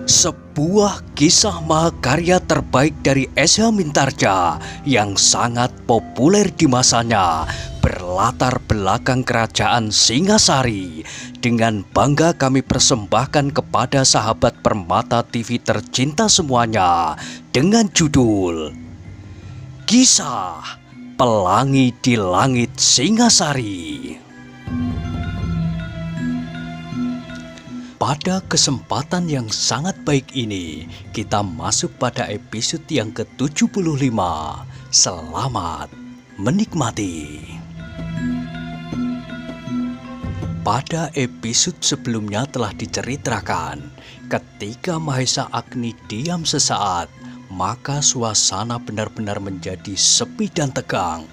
Sebuah kisah mahakarya terbaik dari S.H. Mintarja yang sangat populer di masanya berlatar belakang kerajaan Singasari. Dengan bangga kami persembahkan kepada sahabat Permata TV tercinta semuanya dengan judul Kisah Pelangi di Langit Singasari. Pada kesempatan yang sangat baik ini, kita masuk pada episode yang ke-75. Selamat menikmati. Pada episode sebelumnya telah diceritakan, ketika Mahesa Agni diam sesaat, maka suasana benar-benar menjadi sepi dan tegang.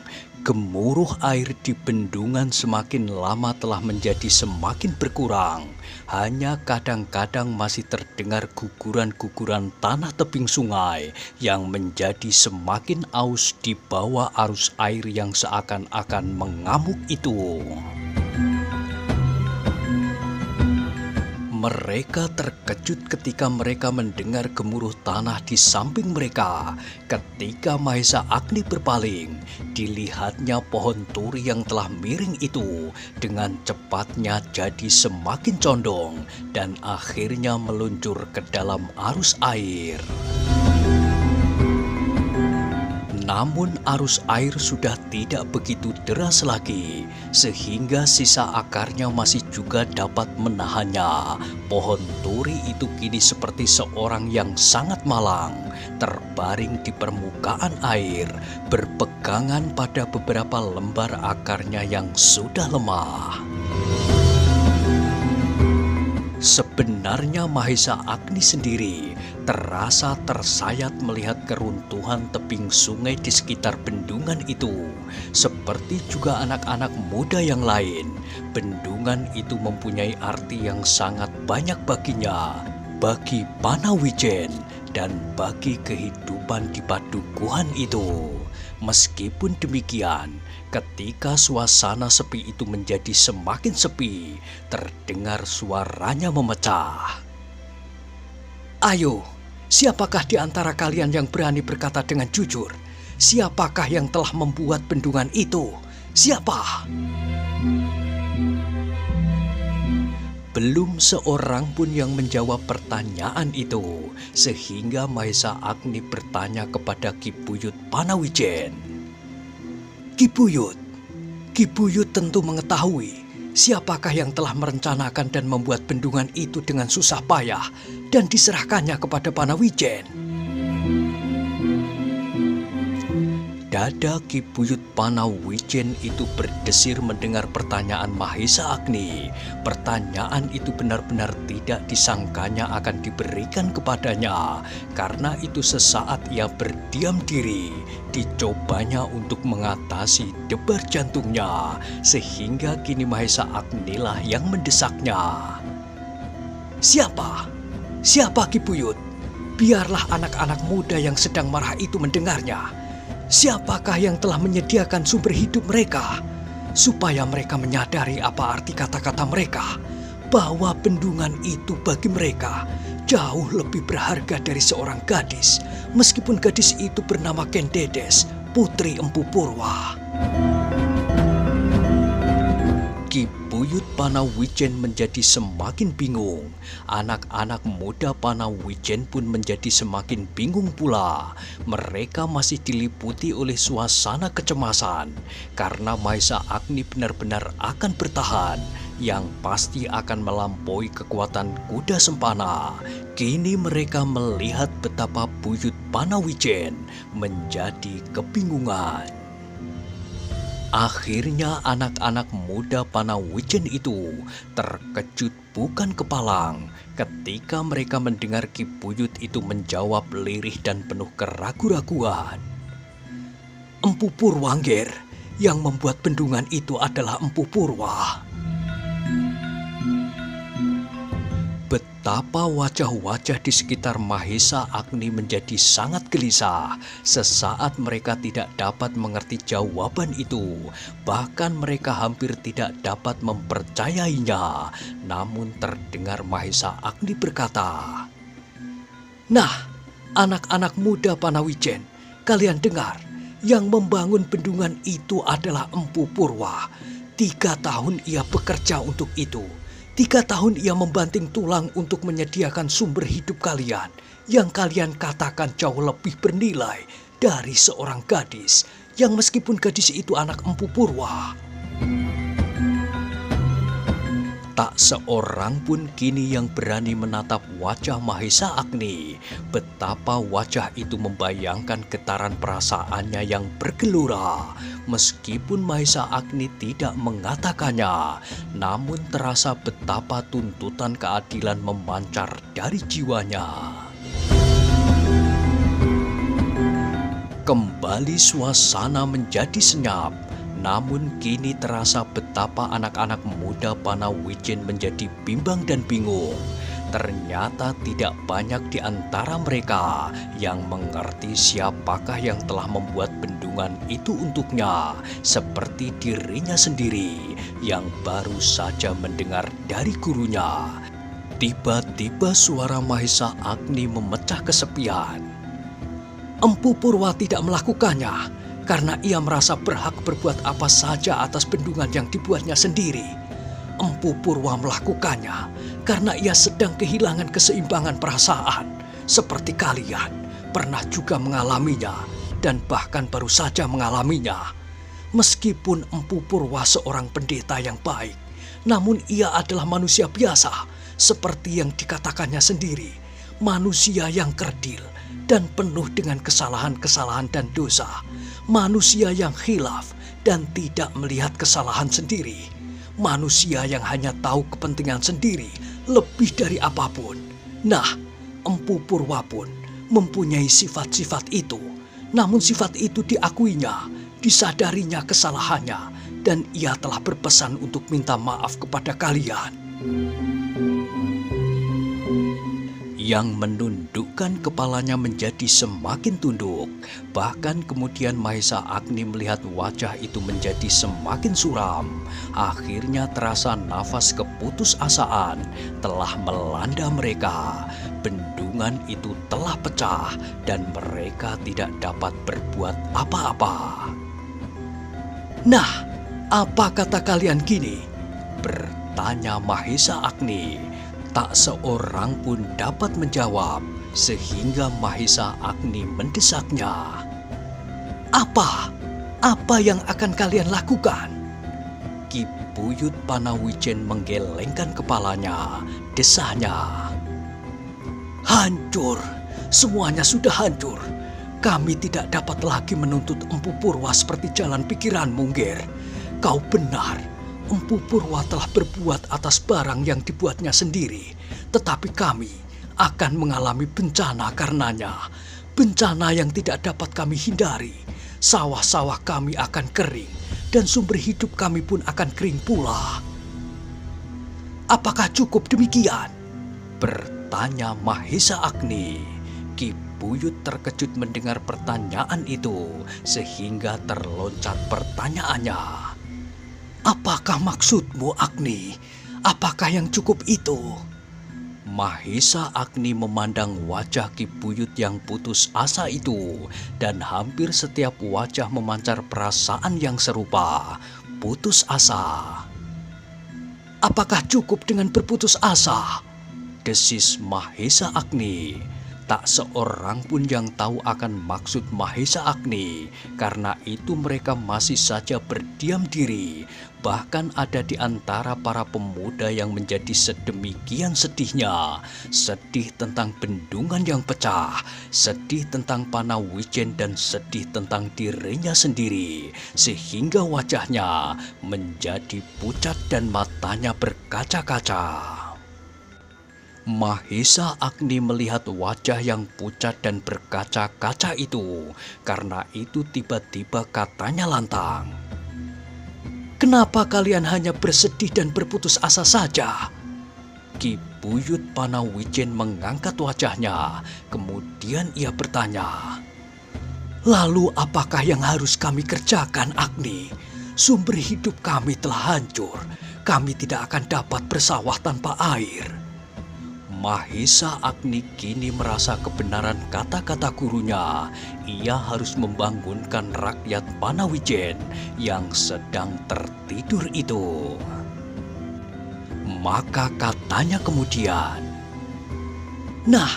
Gemuruh air di bendungan semakin lama telah menjadi semakin berkurang. Hanya kadang-kadang masih terdengar guguran-guguran tanah tebing sungai yang menjadi semakin aus di bawah arus air yang seakan-akan mengamuk itu. Mereka terkejut ketika mereka mendengar gemuruh tanah di samping mereka. Ketika Mahesa Agni berpaling, dilihatnya pohon turi yang telah miring itu dengan cepatnya jadi semakin condong dan akhirnya meluncur ke dalam arus air. Namun arus air sudah tidak begitu deras lagi, sehingga sisa akarnya masih juga dapat menahannya. Pohon turi itu kini seperti seorang yang sangat malang, terbaring di permukaan air, berpegangan pada beberapa lembar akarnya yang sudah lemah. Sebenarnya Mahesa Agni sendiri terasa tersayat melihat keruntuhan tebing sungai di sekitar bendungan itu. Seperti juga anak-anak muda yang lain, bendungan itu mempunyai arti yang sangat banyak baginya, bagi Panawijen dan bagi kehidupan di padukuhan itu. Meskipun demikian, ketika suasana sepi itu menjadi semakin sepi, terdengar suaranya memecah. Ayo, siapakah di antara kalian yang berani berkata dengan jujur? Siapakah yang telah membuat bendungan itu? Siapa? Belum seorang pun yang menjawab pertanyaan itu, sehingga Mahesa Agni bertanya kepada Ki Buyut Panawijen. Ki Buyut tentu mengetahui siapakah yang telah merencanakan dan membuat bendungan itu dengan susah payah dan diserahkannya kepada Panawijen. Dada Ki Buyut Panawijen itu berdesir mendengar pertanyaan Mahesa Agni. Pertanyaan itu benar-benar tidak disangkanya akan diberikan kepadanya. Karena itu sesaat ia berdiam diri, dicobanya untuk mengatasi debar jantungnya. Sehingga kini Mahesa Agni lah yang mendesaknya. Siapa? Siapa Ki Buyut? Biarlah anak-anak muda yang sedang marah itu mendengarnya. Siapakah yang telah menyediakan sumber hidup mereka, supaya mereka menyadari apa arti kata-kata mereka, bahwa bendungan itu bagi mereka jauh lebih berharga dari seorang gadis, meskipun gadis itu bernama Kendedes, putri Empu Purwa. Ki Buyut Panawijen menjadi semakin bingung. Anak-anak muda Panawijen pun menjadi semakin bingung pula. Mereka masih diliputi oleh suasana kecemasan karena Mahesa Agni benar-benar akan bertahan, yang pasti akan melampaui kekuatan kuda sempana. Kini mereka melihat betapa Buyut Panawijen menjadi kebingungan. Akhirnya anak-anak muda Panawijen itu terkejut bukan kepalang ketika mereka mendengar Ki Buyut itu menjawab lirih dan penuh keraguan-raguan. Empu Purwa, Ngger, yang membuat bendungan itu adalah Empu Purwa. Betapa wajah-wajah di sekitar Mahesa Agni menjadi sangat gelisah. Sesaat mereka tidak dapat mengerti jawaban itu. Bahkan mereka hampir tidak dapat mempercayainya. Namun terdengar Mahesa Agni berkata, Nah, anak-anak muda Panawijen, kalian dengar, yang membangun bendungan itu adalah Empu Purwa. 3 tahun ia bekerja untuk itu. 3 tahun ia membanting tulang untuk menyediakan sumber hidup kalian, yang kalian katakan jauh lebih bernilai dari seorang gadis, yang meskipun gadis itu anak Empu Purwa. Tak seorang pun kini yang berani menatap wajah Mahesa Agni. Betapa wajah itu membayangkan getaran perasaannya yang bergelora. Meskipun Mahesa Agni tidak mengatakannya, namun terasa betapa tuntutan keadilan memancar dari jiwanya. Kembali suasana menjadi senyap. Namun kini terasa betapa anak-anak muda Panawijen menjadi bimbang dan bingung. Ternyata tidak banyak di antara mereka yang mengerti siapakah yang telah membuat bendungan itu untuknya, seperti dirinya sendiri yang baru saja mendengar dari gurunya. Tiba-tiba suara Mahesa Agni memecah kesepian. Empu Purwa tidak melakukannya karena ia merasa berhak berbuat apa saja atas bendungan yang dibuatnya sendiri. Empu Purwa melakukannya karena ia sedang kehilangan keseimbangan perasaan. Seperti kalian pernah juga mengalaminya dan bahkan baru saja mengalaminya. Meskipun Empu Purwa seorang pendeta yang baik, namun ia adalah manusia biasa seperti yang dikatakannya sendiri. Manusia yang kerdil dan penuh dengan kesalahan-kesalahan dan dosa. Manusia yang khilaf dan tidak melihat kesalahan sendiri. Manusia yang hanya tahu kepentingan sendiri lebih dari apapun. Nah, Empu Purwa pun mempunyai sifat-sifat itu. Namun sifat itu diakuinya, disadarinya kesalahannya, dan ia telah berpesan untuk minta maaf kepada kalian. Yang menundukkan kepalanya menjadi semakin tunduk. Bahkan kemudian Mahesa Agni melihat wajah itu menjadi semakin suram. Akhirnya terasa nafas keputusasaan telah melanda mereka. Bendungan itu telah pecah dan mereka tidak dapat berbuat apa-apa. Nah, apa kata kalian kini? Bertanya Mahesa Agni. Tak seorang pun dapat menjawab, sehingga Mahesa Agni mendesaknya. Apa? Apa yang akan kalian lakukan? Ki Buyut Panawijen menggelengkan kepalanya, desahnya. Hancur, semuanya sudah hancur. Kami tidak dapat lagi menuntut Empu Purwa seperti jalan pikiranmu, Ger. Kau benar. Empu Purwa telah berbuat atas barang yang dibuatnya sendiri, tetapi kami akan mengalami bencana karenanya. Bencana yang tidak dapat kami hindari. Sawah-sawah kami akan kering, dan sumber hidup kami pun akan kering pula. Apakah cukup demikian? Bertanya Mahesa Agni. Ki Buyut terkejut mendengar pertanyaan itu, sehingga terloncat pertanyaannya. Apakah maksudmu, Agni? Apakah yang cukup itu? Mahesa Agni memandang wajah Ki Buyut yang putus asa itu, dan hampir setiap wajah memancar perasaan yang serupa, putus asa. Apakah cukup dengan berputus asa? Desis Mahesa Agni. Tak seorang pun yang tahu akan maksud Mahesa Agni. Karena itu mereka masih saja berdiam diri. Bahkan ada di antara para pemuda yang menjadi sedemikian sedihnya. Sedih tentang bendungan yang pecah. Sedih tentang Panawijen dan sedih tentang dirinya sendiri. Sehingga wajahnya menjadi pucat dan matanya berkaca-kaca. Mahesa Agni melihat wajah yang pucat dan berkaca-kaca itu. Karena itu tiba-tiba katanya lantang. Kenapa kalian hanya bersedih dan berputus asa saja? Ki Buyut Panawijen mengangkat wajahnya. Kemudian ia bertanya. Lalu apakah yang harus kami kerjakan, Agni? Sumber hidup kami telah hancur. Kami tidak akan dapat bersawah tanpa air. Mahesa Agni kini merasa kebenaran kata-kata gurunya. Ia harus membangunkan rakyat Panawijen yang sedang tertidur itu. Maka katanya kemudian, "Nah,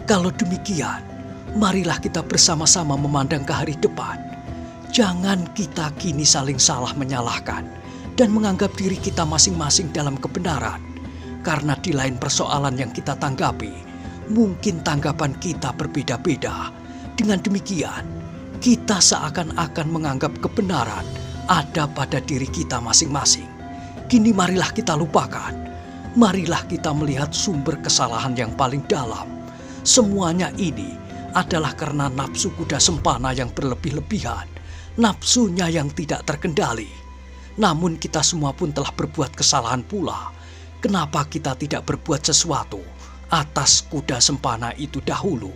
kalau demikian, marilah kita bersama-sama memandang ke hari depan. Jangan kita kini saling salah menyalahkan dan menganggap diri kita masing-masing dalam kebenaran. Karena di lain persoalan yang kita tanggapi, mungkin tanggapan kita berbeda-beda. Dengan demikian, kita seakan-akan menganggap kebenaran ada pada diri kita masing-masing. Kini marilah kita lupakan. Marilah kita melihat sumber kesalahan yang paling dalam. Semuanya ini adalah karena nafsu kuda sempana yang berlebih-lebihan, nafsunya yang tidak terkendali. Namun kita semua pun telah berbuat kesalahan pula. Kenapa kita tidak berbuat sesuatu atas kuda sempana itu dahulu?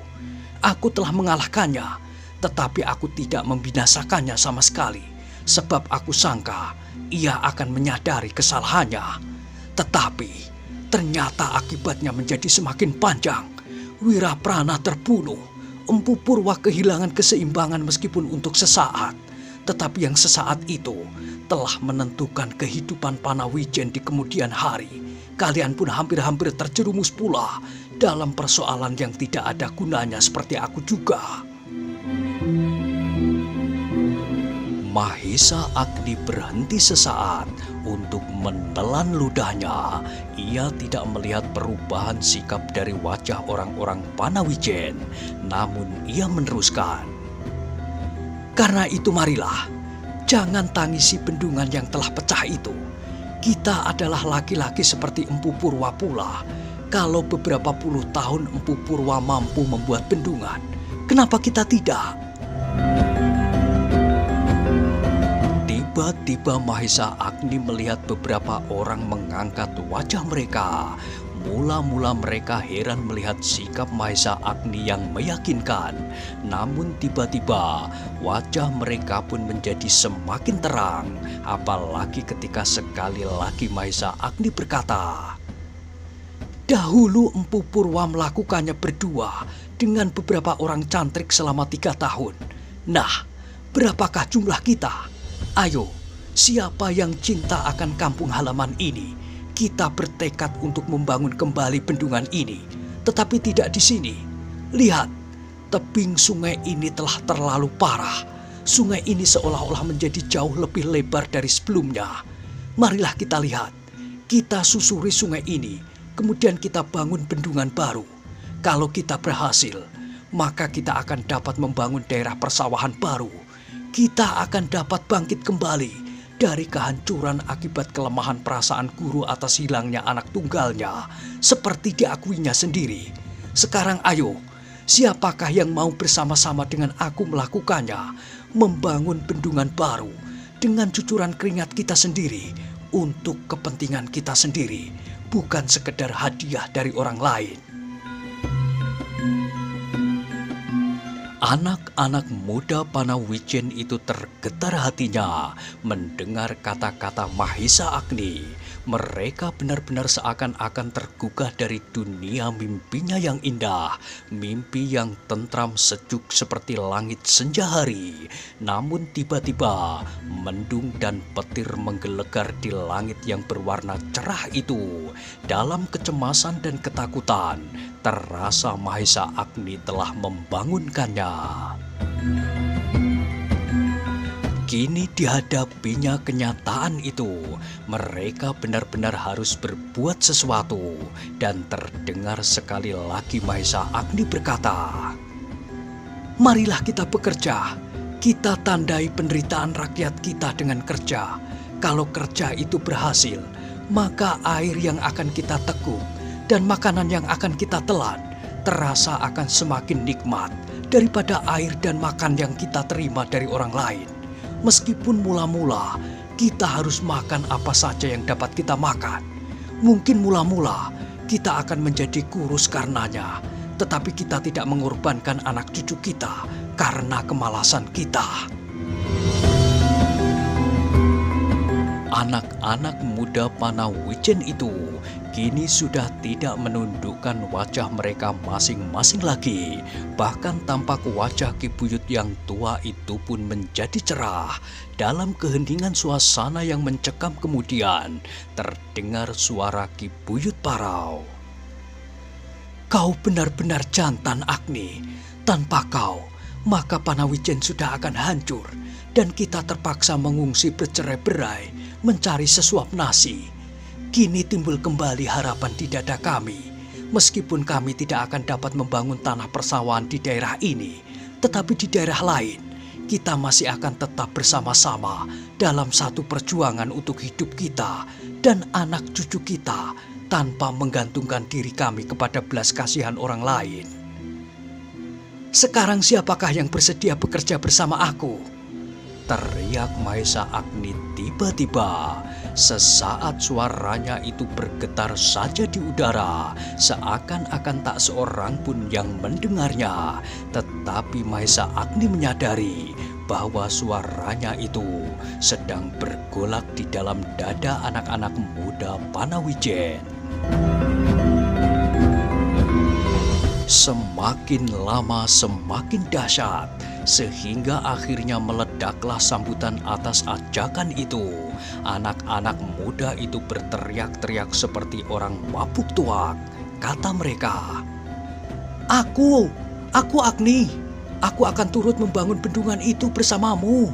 Aku telah mengalahkannya, tetapi aku tidak membinasakannya sama sekali, sebab aku sangka ia akan menyadari kesalahannya. Tetapi ternyata akibatnya menjadi semakin panjang. Wiraprana terbunuh, Empu Purwa kehilangan keseimbangan meskipun untuk sesaat. Tetapi yang sesaat itu telah menentukan kehidupan Panawijen di kemudian hari. Kalian pun hampir-hampir terjerumus pula dalam persoalan yang tidak ada gunanya seperti aku juga." Mahesa Agni berhenti sesaat untuk menelan ludahnya. Ia tidak melihat perubahan sikap dari wajah orang-orang Panawijen, namun ia meneruskan, "Karena itu marilah, jangan tangisi bendungan yang telah pecah itu. Kita adalah laki-laki seperti Empu Purwa pula. Kalau beberapa puluh tahun Empu Purwa mampu membuat bendungan, kenapa kita tidak?" Tiba-tiba Mahesa Agni melihat beberapa orang mengangkat wajah mereka. Mula-mula mereka heran melihat sikap Mahesa Agni yang meyakinkan. Namun tiba-tiba wajah mereka pun menjadi semakin terang. Apalagi ketika sekali lagi Mahesa Agni berkata, "Dahulu Empu Purwa melakukannya berdua dengan beberapa orang cantrik selama 3 tahun. Nah, berapakah jumlah kita? Ayo, siapa yang cinta akan kampung halaman ini? Kita bertekad untuk membangun kembali bendungan ini, tetapi tidak di sini. Lihat, tebing sungai ini telah terlalu parah. Sungai ini seolah-olah menjadi jauh lebih lebar dari sebelumnya. Marilah kita lihat, kita susuri sungai ini, kemudian kita bangun bendungan baru. Kalau kita berhasil, maka kita akan dapat membangun daerah persawahan baru. Kita akan dapat bangkit kembali dari kehancuran akibat kelemahan perasaan guru atas hilangnya anak tunggalnya, seperti diakuinya sendiri. Sekarang ayo, siapakah yang mau bersama-sama dengan aku melakukannya, membangun bendungan baru dengan cucuran keringat kita sendiri untuk kepentingan kita sendiri, bukan sekedar hadiah dari orang lain." Anak-anak muda Panawijen itu tergetar hatinya mendengar kata-kata Mahesa Agni. Mereka benar-benar seakan-akan tergugah dari dunia mimpinya yang indah, mimpi yang tentram sejuk seperti langit senja hari. Namun tiba-tiba mendung dan petir menggelegar di langit yang berwarna cerah itu. Dalam kecemasan dan ketakutan, terasa Mahesa Agni telah membangunkannya. Kini dihadapinya kenyataan itu, mereka benar-benar harus berbuat sesuatu. Dan terdengar sekali lagi Mahesa Agni berkata, "Marilah kita bekerja, kita tandai penderitaan rakyat kita dengan kerja. Kalau kerja itu berhasil, maka air yang akan kita teguk dan makanan yang akan kita telan terasa akan semakin nikmat daripada air dan makan yang kita terima dari orang lain. Meskipun mula-mula kita harus makan apa saja yang dapat kita makan. Mungkin mula-mula kita akan menjadi kurus karenanya, tetapi kita tidak mengorbankan anak cucu kita karena kemalasan kita." Anak-anak muda Panawijen itu kini sudah tidak menundukkan wajah mereka masing-masing lagi. Bahkan tampak wajah Ki Buyut yang tua itu pun menjadi cerah. Dalam keheningan suasana yang mencekam kemudian terdengar suara Ki Buyut Parau. "Kau benar-benar jantan, Agni. Tanpa kau, maka Panawijen sudah akan hancur dan kita terpaksa mengungsi bercerai-berai mencari sesuap nasi. Kini timbul kembali harapan di dada kami. Meskipun kami tidak akan dapat membangun tanah persawahan di daerah ini, tetapi di daerah lain, kita masih akan tetap bersama-sama dalam satu perjuangan untuk hidup kita dan anak cucu kita tanpa menggantungkan diri kami kepada belas kasihan orang lain. Sekarang siapakah yang bersedia bekerja bersama aku?" teriak Mahesa Agni tiba-tiba. Sesaat suaranya itu bergetar saja di udara, seakan-akan tak seorang pun yang mendengarnya. Tetapi Mahesa Agni menyadari bahwa suaranya itu sedang bergolak di dalam dada anak-anak muda Panawijen. Semakin lama semakin dahsyat, sehingga akhirnya meledaklah sambutan atas ajakan itu. Anak-anak muda itu berteriak-teriak seperti orang mabuk tuak. Kata mereka, Aku Agni. Aku akan turut membangun bendungan itu bersamamu."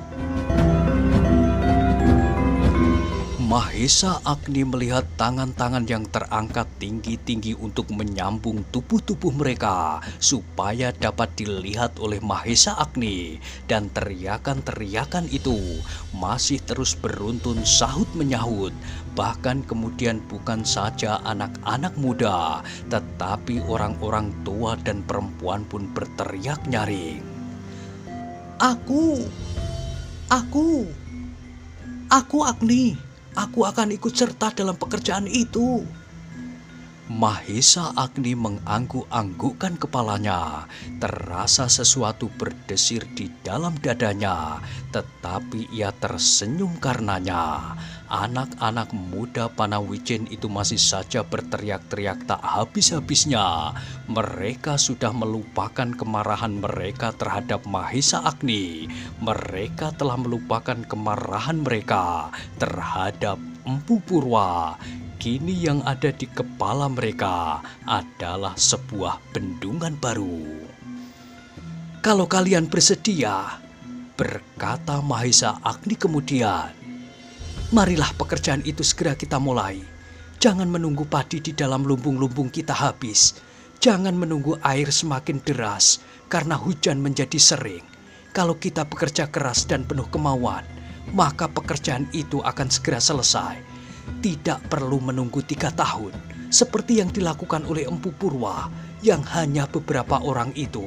Mahesa Agni melihat tangan-tangan yang terangkat tinggi-tinggi untuk menyambung tubuh-tubuh mereka supaya dapat dilihat oleh Mahesa Agni, dan teriakan-teriakan itu masih terus beruntun sahut menyahut. Bahkan kemudian bukan saja anak-anak muda, tetapi orang-orang tua dan perempuan pun berteriak nyaring, Aku Agni. Aku akan ikut serta dalam pekerjaan itu." Mahesa Agni mengangguk-anggukkan kepalanya. Terasa sesuatu berdesir di dalam dadanya, tetapi ia tersenyum karenanya. Anak-anak muda Panawijen itu masih saja berteriak-teriak tak habis-habisnya. Mereka sudah melupakan kemarahan mereka terhadap Mahesa Agni. Mereka telah melupakan kemarahan mereka terhadap Empu Purwa. Kini yang ada di kepala mereka adalah sebuah bendungan baru. "Kalau kalian bersedia," berkata Mahesa Agni kemudian, "marilah pekerjaan itu segera kita mulai. Jangan menunggu padi di dalam lumbung-lumbung kita habis. Jangan menunggu air semakin deras karena hujan menjadi sering. Kalau kita bekerja keras dan penuh kemauan, maka pekerjaan itu akan segera selesai. Tidak perlu menunggu 3 tahun, seperti yang dilakukan oleh Empu Purwa yang hanya beberapa orang itu.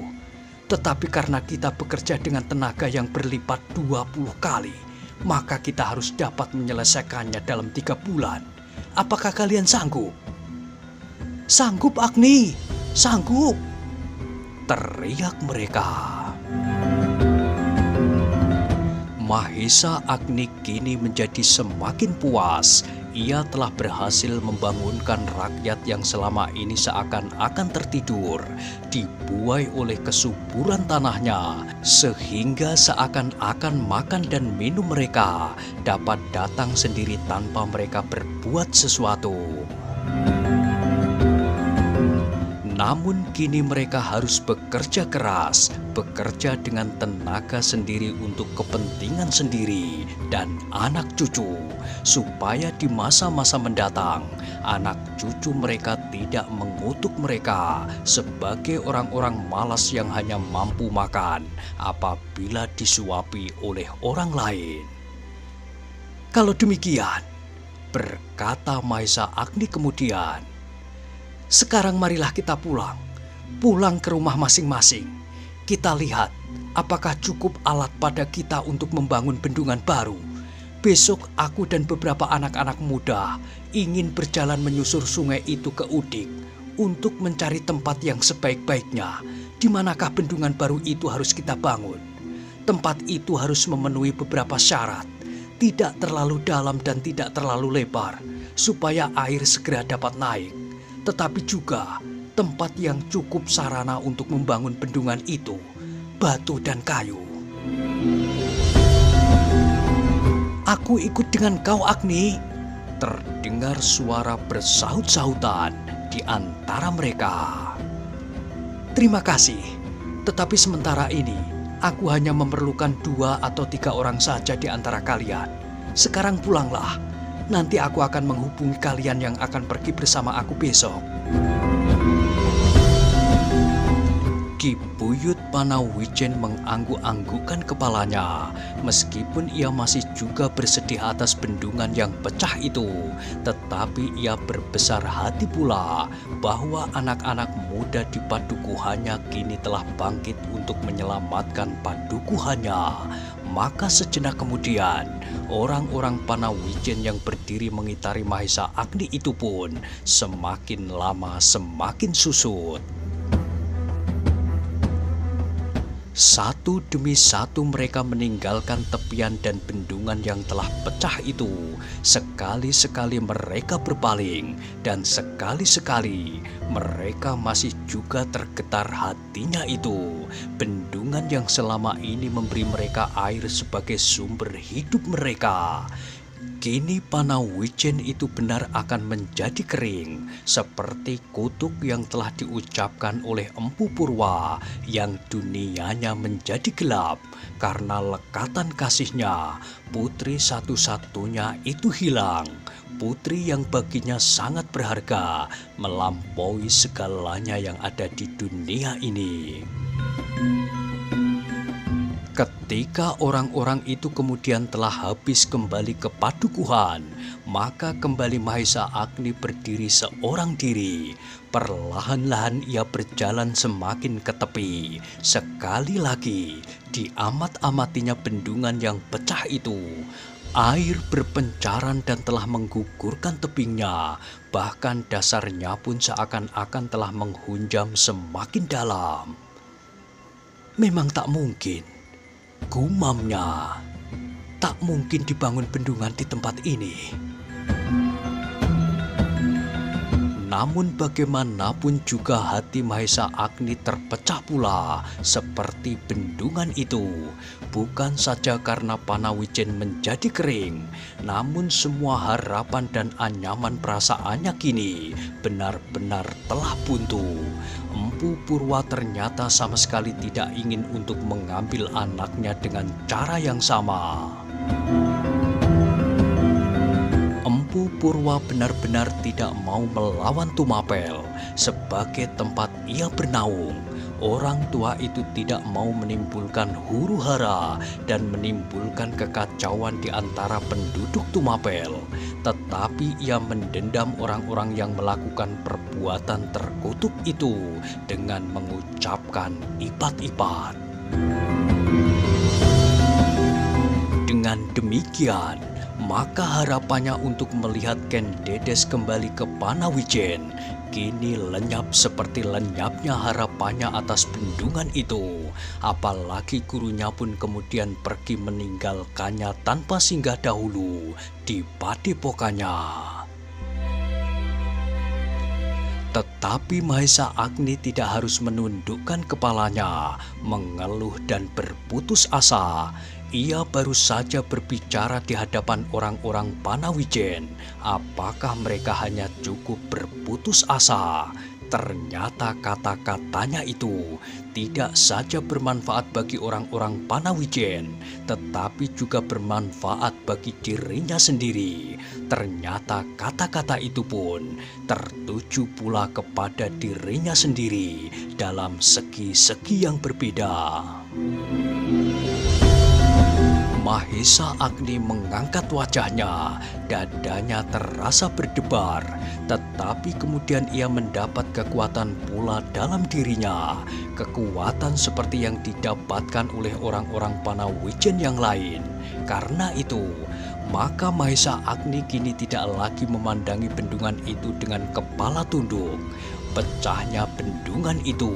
Tetapi karena kita bekerja dengan tenaga yang berlipat 20 kali, maka kita harus dapat menyelesaikannya dalam 3 bulan. Apakah kalian sanggup?" "Sanggup, Agni, sanggup!" teriak mereka. Mahesa Agni kini menjadi semakin puas. Ia telah berhasil membangunkan rakyat yang selama ini seakan-akan tertidur, dibuai oleh kesuburan tanahnya, sehingga seakan-akan makan dan minum mereka dapat datang sendiri tanpa mereka berbuat sesuatu. Namun kini mereka harus bekerja keras, bekerja dengan tenaga sendiri untuk kepentingan sendiri dan anak cucu, supaya di masa-masa mendatang anak cucu mereka tidak mengutuk mereka sebagai orang-orang malas yang hanya mampu makan apabila disuapi oleh orang lain. "Kalau demikian," berkata Mahesa Agni kemudian, "sekarang marilah kita pulang ke rumah masing-masing. Kita lihat apakah cukup alat pada kita untuk membangun bendungan baru. Besok aku dan beberapa anak-anak muda ingin berjalan menyusur sungai itu ke Udik untuk mencari tempat yang sebaik-baiknya. Di manakah bendungan baru itu harus kita bangun? Tempat itu harus memenuhi beberapa syarat. tidak terlalu dalam dan tidak terlalu lebar, supaya air segera dapat naik, tetapi juga tempat yang cukup sarana untuk membangun bendungan itu, batu dan kayu. "Aku ikut dengan kau, Agni," terdengar suara bersahut-sahutan di antara mereka. "Terima kasih, tetapi sementara ini aku hanya memerlukan 2 atau 3 orang saja di antara kalian. Sekarang pulanglah, nanti aku akan menghubungi kalian yang akan pergi bersama aku besok." Ki Buyut Panawijen mengangguk-anggukkan kepalanya, meskipun ia masih juga bersedih atas bendungan yang pecah itu, tetapi ia berbesar hati pula bahwa anak-anak muda di padukuhannya kini telah bangkit untuk menyelamatkan padukuhannya. Maka sejenak kemudian, orang-orang Panawijen yang berdiri mengitari Mahesa Agni itu pun semakin lama semakin susut. Satu demi satu mereka meninggalkan tepian dan bendungan yang telah pecah itu. Sekali-sekali mereka berpaling, dan sekali-sekali mereka masih juga tergetar hatinya itu. Bendungan yang selama ini memberi mereka air sebagai sumber hidup mereka, kini Panawijen itu benar akan menjadi kering, seperti kutuk yang telah diucapkan oleh Empu Purwa yang dunianya menjadi gelap karena lekatan kasihnya. Putri satu-satunya itu hilang, putri yang baginya sangat berharga, melampaui segalanya yang ada di dunia ini. Ketika orang-orang itu kemudian telah habis kembali ke padukuhan, maka kembali Mahesa Agni berdiri seorang diri. Perlahan-lahan ia berjalan semakin ke tepi. Sekali lagi diamat-amatinya bendungan yang pecah itu. Air berpencaran dan telah menggugurkan tebingnya, bahkan dasarnya pun seakan-akan telah menghunjam semakin dalam. "Memang tak mungkin," gumamnya, "tak mungkin dibangun bendungan di tempat ini." Namun bagaimanapun juga hati Mahesa Agni terpecah pula seperti bendungan itu. Bukan saja karena Panawijen menjadi kering, namun semua harapan dan anyaman perasaannya kini benar-benar telah buntu. Empu Purwa ternyata sama sekali tidak ingin untuk mengambil anaknya dengan cara yang sama. Empu Purwa benar-benar tidak mau melawan Tumapel sebagai tempat ia bernaung. Orang tua itu tidak mau menimbulkan huru-hara dan menimbulkan kekacauan di antara penduduk Tumapel. Tetapi ia mendendam orang-orang yang melakukan perbuatan terkutuk itu dengan mengucapkan ipat-ipat. Dengan demikian, maka harapannya untuk melihat Ken Dedes kembali ke Panawijen kini lenyap seperti lenyapnya harapannya atas bendungan itu. Apalagi gurunya pun kemudian pergi meninggalkannya tanpa singgah dahulu di padepokannya. Tetapi Mahesa Agni tidak harus menundukkan kepalanya, mengeluh dan berputus asa. Ia baru saja berbicara di hadapan orang-orang Panawijen. Apakah mereka hanya cukup berputus asa? Ternyata kata-katanya itu tidak saja bermanfaat bagi orang-orang Panawijen, tetapi juga bermanfaat bagi dirinya sendiri. Ternyata kata-kata itu pun tertuju pula kepada dirinya sendiri dalam segi-segi yang berbeda. Mahesa Agni mengangkat wajahnya, dadanya terasa berdebar, tetapi kemudian ia mendapat kekuatan pula dalam dirinya, kekuatan seperti yang didapatkan oleh orang-orang Panawijen yang lain. Karena itu, Maka Mahesa Agni kini tidak lagi memandangi bendungan itu dengan kepala tunduk. Pecahnya bendungan itu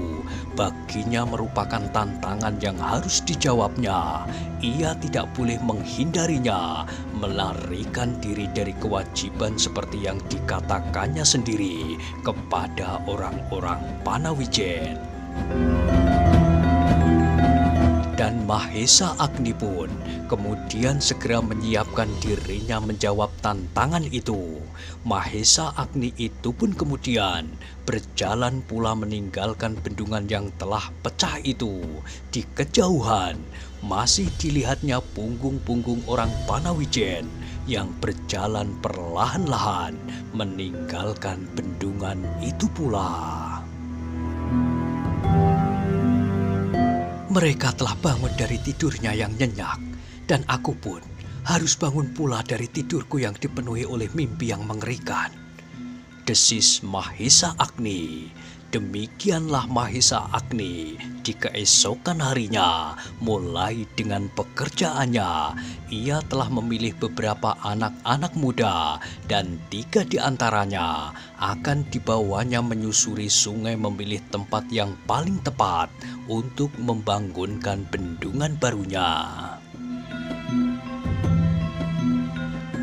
baginya merupakan tantangan yang harus dijawabnya. Ia tidak boleh menghindarinya, melarikan diri dari kewajiban seperti yang dikatakannya sendiri kepada orang-orang Panawijen. Dan Mahesa Agni pun kemudian segera menyiapkan dirinya menjawab tantangan itu. Mahesa Agni itu pun kemudian berjalan pula meninggalkan bendungan yang telah pecah itu. Di kejauhan masih dilihatnya punggung-punggung orang Panawijen yang berjalan perlahan-lahan meninggalkan bendungan itu pula. Mereka telah bangun dari tidurnya yang nyenyak, dan aku pun harus bangun pula dari tidurku yang dipenuhi oleh mimpi yang mengerikan. Desis Mahesa Agni. Demikianlah Mahesa Agni di keesokan harinya. Mulai dengan pekerjaannya, ia telah memilih beberapa anak-anak muda, dan 3 di antaranya akan dibawanya menyusuri sungai memilih tempat yang paling tepat untuk membangunkan bendungan barunya.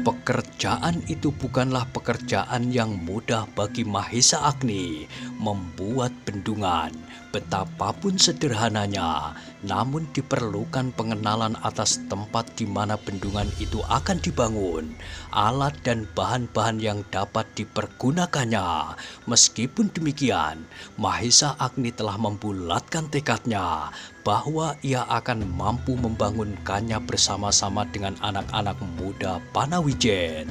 Pekerjaan itu bukanlah pekerjaan yang mudah bagi Mahesa Agni. Membuat bendungan, betapapun sederhananya, namun diperlukan pengenalan atas tempat di mana bendungan itu akan dibangun, alat dan bahan-bahan yang dapat dipergunakannya. Meskipun demikian, Mahesa Agni telah membulatkan tekadnya bahwa ia akan mampu membangunkannya bersama-sama dengan anak-anak muda Panawijen.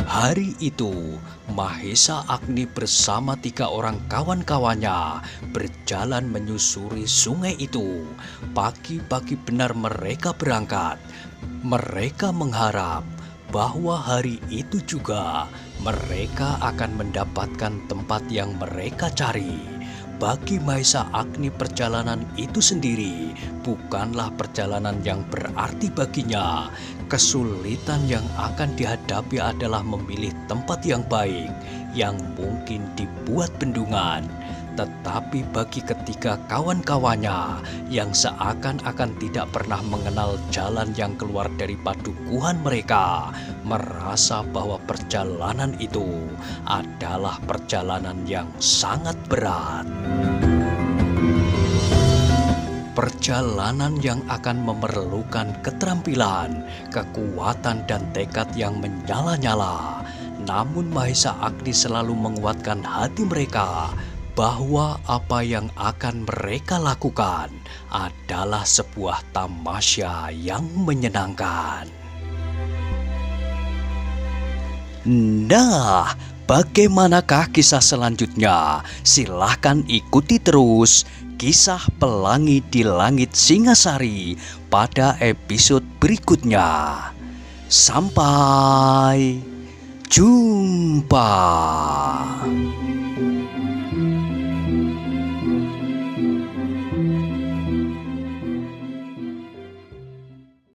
Hari itu, Mahesa Agni bersama 3 orang kawan-kawannya berjalan menyusuri sungai itu. Pagi-pagi benar mereka berangkat. Mereka mengharap bahwa hari itu juga mereka akan mendapatkan tempat yang mereka cari. Bagi Mahesa Agni, perjalanan itu sendiri bukanlah perjalanan yang berarti baginya. Kesulitan yang akan dihadapi adalah memilih tempat yang baik yang mungkin dibuat bendungan. Tetapi bagi ketiga kawan-kawannya yang seakan-akan tidak pernah mengenal jalan yang keluar dari padukuhan mereka, merasa bahwa perjalanan itu adalah perjalanan yang sangat berat. Perjalanan yang akan memerlukan keterampilan, kekuatan, dan tekad yang menyala-nyala. Namun Mahesa Agni selalu menguatkan hati mereka bahwa apa yang akan mereka lakukan adalah sebuah tamasya yang menyenangkan. Nah, bagaimanakah kisah selanjutnya? Silahkan ikuti terus Kisah Pelangi di Langit Singasari pada episode berikutnya. Sampai jumpa.